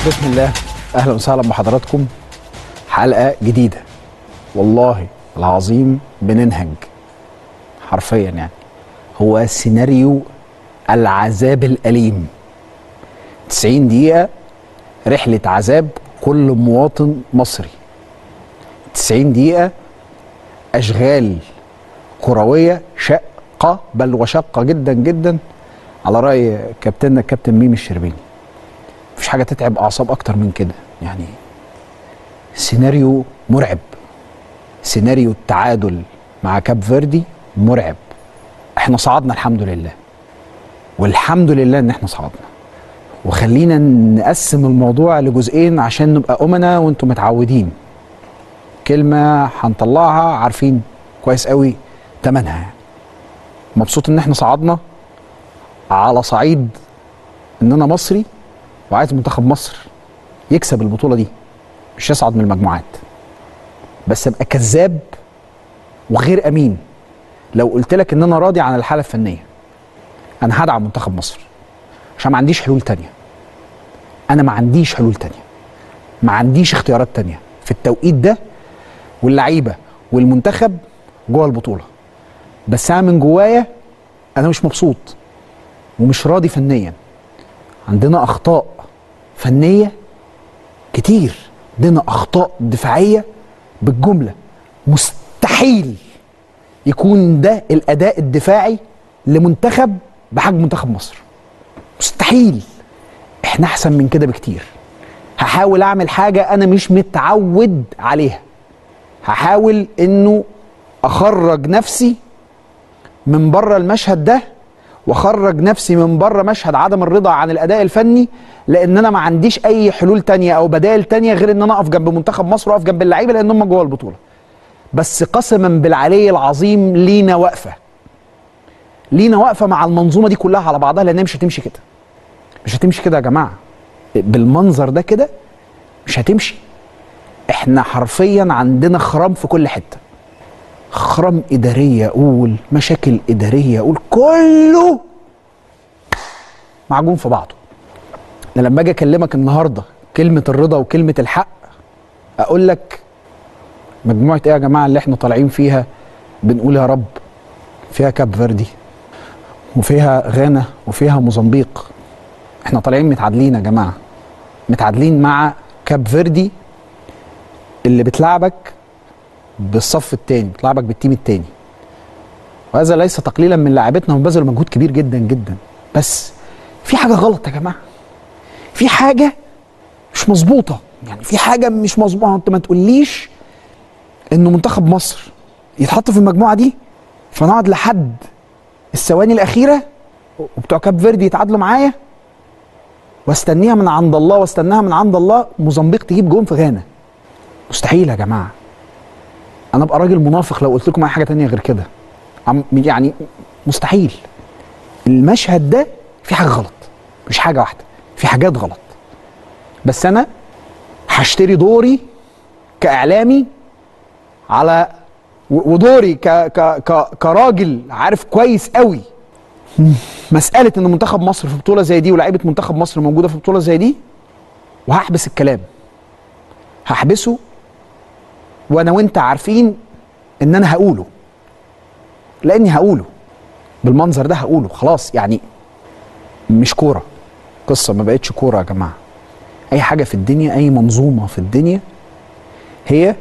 بسم الله، اهلا وسهلا بحضراتكم. حلقه جديده والله العظيم بننهج حرفيا، يعني هو سيناريو العذاب الأليم. 90 دقيقة رحلة عذاب كل مواطن مصري. 90 دقيقة أشغال كروية شاقة، بل وشاقة جدا جدا، على رأي كابتننا الكابتن ميمي الشربيني. مفيش حاجة تتعب أعصاب أكتر من كده. يعني سيناريو مرعب. سيناريو التعادل مع كاب فيردي مرعب. احنا صعدنا الحمد لله، والحمد لله ان احنا صعدنا. وخلينا نقسم الموضوع لجزئين عشان نبقى أمنا وانتم متعودين. كلمة هنطلعها عارفين كويس قوي تمنها. يعني مبسوط ان احنا صعدنا على صعيد ان انا مصري وعايز منتخب مصر يكسب البطولة دي، مش يصعد من المجموعات. بس ابقى كذاب وغير امين لو قلت لك ان انا راضي عن الحالة الفنية. انا هدعم منتخب مصر عشان ما عنديش حلول تانية. انا ما عنديش حلول تانية، ما عنديش اختيارات تانية في التوقيت ده، واللعيبة والمنتخب جوه البطولة. بس انا من جوايا انا مش مبسوط ومش راضي فنيا. عندنا اخطاء فنية كتير، عندنا اخطاء دفاعية بالجملة. مستحيل يكون ده الاداء الدفاعي لمنتخب بحجم منتخب مصر. مستحيل. احنا احسن من كده بكتير. هحاول اعمل حاجة انا مش متعود عليها. هحاول انه اخرج نفسي من بره المشهد ده، واخرج نفسي من بره مشهد عدم الرضا عن الاداء الفني، لان انا ما عنديش اي حلول تانية او بدائل تانية غير ان انا اقف جنب منتخب مصر واقف جنب اللعيبه لان هم جوه البطوله. بس قسما بالعلي العظيم لينا وقفه. لينا وقفه مع المنظومه دي كلها على بعضها، لانها مش هتمشي كده. مش هتمشي كده يا جماعه. بالمنظر ده كده مش هتمشي. احنا حرفيا عندنا خرام في كل حته. خرام اداريه اقول، مشاكل اداريه اقول، كله معجون في بعضه. انا لما اجي اكلمك النهارده كلمه الرضا وكلمه الحق، اقول لك مجموعه ايه يا جماعه اللي احنا طالعين فيها بنقول يا رب؟ فيها كاب فيردي وفيها غانا وفيها موزمبيق. احنا طالعين متعادلين يا جماعه، متعادلين مع كاب فيردي اللي بتلعبك بالصف الثاني، بتلعبك بالتيم الثاني. وهذا ليس تقليلا من لاعبتنا، هم بذلوا مجهود كبير جدا جدا. بس في حاجه غلط يا جماعه. في حاجه مش مظبوطه. يعني في حاجه مش مظبوطه. انت ما تقوليش انه منتخب مصر يتحط في المجموعه دي فنقعد لحد الثواني الاخيره وبتوع كاب فيردي يتعادلوا معايا واستنيها من عند الله واستناها من عند الله موزمبيق تجيب جون في غانا. مستحيل يا جماعه. انا ابقى راجل منافق لو قلت لكم اي حاجه تانية غير كده. يعني مستحيل. المشهد ده في حاجه غلط، مش حاجه واحده، في حاجات غلط. بس انا هشتري دوري كاعلامي على ودوري كراجل عارف كويس قوي مساله ان منتخب مصر في بطوله زي دي ولاعيبه منتخب مصر موجوده في بطوله زي دي، وهحبس الكلام. هحبسه وانا وانت عارفين ان انا هقوله، لاني هقوله بالمنظر ده. هقوله خلاص. يعني مش كوره، قصه ما بقتش كوره يا جماعه. اي حاجه في الدنيا، اي منظومه في الدنيا هي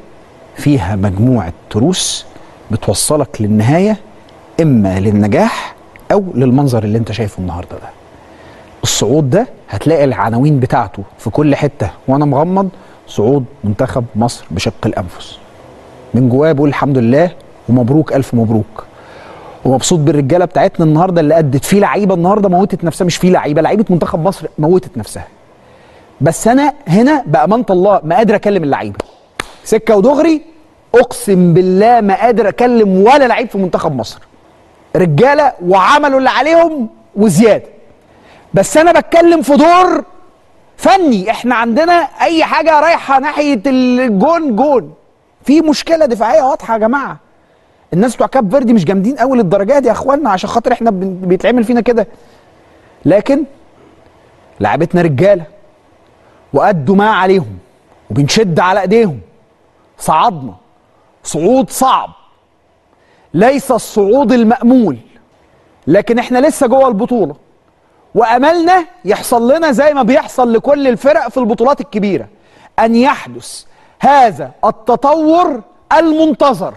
فيها مجموعه تروس بتوصلك للنهايه، اما للنجاح او للمنظر اللي انت شايفه النهارده ده. الصعود ده هتلاقي العناوين بتاعته في كل حته وانا مغمض: صعود منتخب مصر بشق الانفس. من جوايا بقول الحمد لله ومبروك، الف مبروك. ومبسوط بالرجاله بتاعتنا النهارده اللي ادت. في لعيبه النهارده موتت نفسها، مش في لعيبه منتخب مصر موتت نفسها. بس انا هنا بامانه الله ما قادر اكلم اللعيبه سكه ودغري. اقسم بالله ما قادر اكلم ولا لعيب في منتخب مصر. رجاله وعملوا اللي عليهم وزياده. بس انا بتكلم في دور فني. احنا عندنا اي حاجه رايحه ناحيه الجون جون. في مشكله دفاعيه واضحه يا جماعه. الناس بتوع كاب فيردي مش جامدين قوي للدرجه دي يا اخوانا عشان خاطر احنا بيتعمل فينا كده. لكن لعبتنا رجاله وأدوا ما عليهم وبنشد على ايديهم. صعدنا صعود صعب، ليس الصعود المأمول، لكن احنا لسه جوه البطولة، وأملنا يحصل لنا زي ما بيحصل لكل الفرق في البطولات الكبيرة، أن يحدث هذا التطور المنتظر،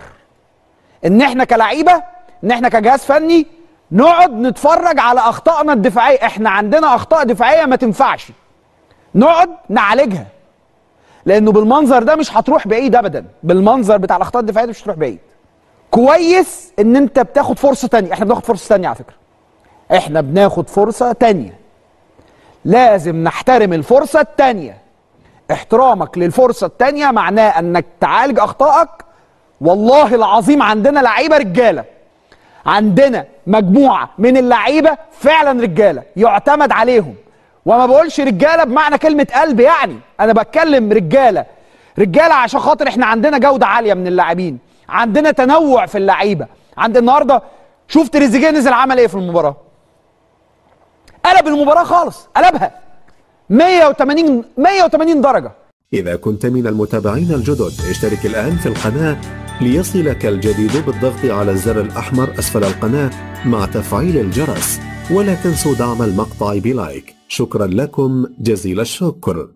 ان احنا كلاعيبة، ان احنا كجهاز فني نقعد نتفرج على اخطائنا الدفاعية. احنا عندنا اخطاء دفاعية ما تنفعش، نقعد نعالجها، لانه بالمنظر ده مش هتروح بعيد ابدا. بالمنظر بتاع الاخطاء الدفاعيه دي مش هتروح بعيد. كويس ان انت بتاخد فرصه تانية. احنا بناخد فرصه تانية على فكره، احنا بناخد فرصه تانية، لازم نحترم الفرصه التانية. احترامك للفرصه التانية معناه انك تعالج اخطائك. والله العظيم عندنا لعيبه رجاله، عندنا مجموعه من اللعيبه فعلا رجاله يعتمد عليهم، وما بقولش رجاله بمعنى كلمه قلب، يعني انا بتكلم رجاله عشان خاطر احنا عندنا جوده عاليه من اللاعبين، عندنا تنوع في اللعيبه. عند النهارده شوف تريزيجيه نزل عمل ايه في المباراه، قلب المباراه خالص، قلبها 180 درجه. إذا كنت من المتابعين الجدد اشترك الآن في القناة ليصلك الجديد بالضغط على الزر الأحمر أسفل القناة مع تفعيل الجرس، ولا تنسوا دعم المقطع بلايك. شكرا لكم جزيل الشكر.